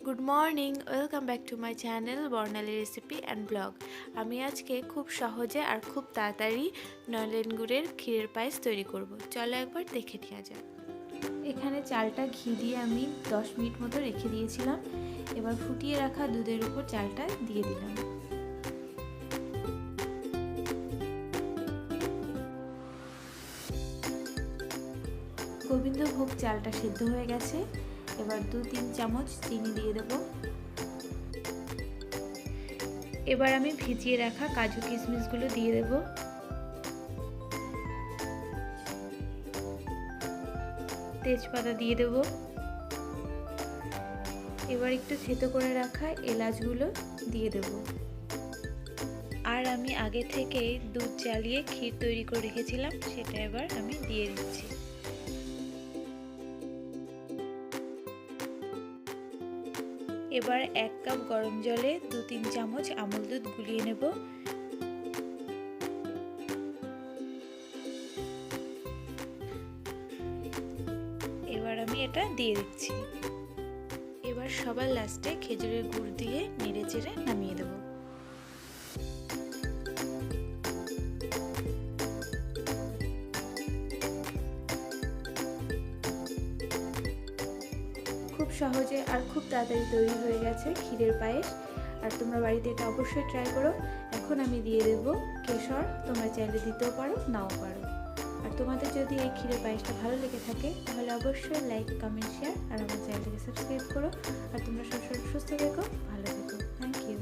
Good morning, welcome back to my channel Barnali recipe and blog. আমি আজকে খুব সহজে আর খুব তাড়াতাড়ি নলেন গুড়ের ক্ষীরের পায়েস তৈরি করব। চলো একবার দেখে নেওয়া যাক। এখানে চালটা ঘি দিয়ে আমি 10 মিনিট মতো রেখে দিয়েছিলাম। এবার ফুটিয়ে রাখা দুধের উপর চালটা দিয়ে দিলাম। গোবিন্দভোগ চালটা সিদ্ধ হয়ে গেছে। এবার 2-3 চামচ চিনি দিয়ে দেবো। এবার আমি ভিজিয়ে রাখা কাজু কিশমিশগুলো দিয়ে দেব। তেজপাতা দিয়ে দেব। এবার একটু থেতো করে রাখা এলাচগুলো দিয়ে দেব। আর আমি আগে থেকেই দুধ জ্বালিয়ে ক্ষীর তৈরি করে রেখেছিলাম, সেটা এবার আমি দিয়ে দিচ্ছি। এবার 1 কাপ গরম জলে 2-3 চামচ আমুল দুধ গুলিয়ে নেব। এবার আমি এটা দিয়ে দিচ্ছি। এবার সবার লাস্টে খেজুরের গুড় দিয়ে নেড়ে চেড়ে নামিয়ে দেব। খুব সহজে আর খুব তাড়াতাড়ি তৈরি হয়ে গেছে ক্ষীরের পায়েস। আর তোমরা বাড়িতে এটা অবশ্যই ট্রাই করো। এখন আমি দিয়ে দেব কেশর, তোমরা চাইলে দিতেও পারো, নাও পারো। আর তোমাদের যদি এই ক্ষীরের পায়েসটা ভালো লেগে থাকে তাহলে অবশ্যই লাইক, কমেন্ট, শেয়ার আর আমার চ্যানেলটাকে সাবস্ক্রাইব করো। আর তোমরা সবসময় সুস্থ থেকো, ভালো থেকো। Thank you.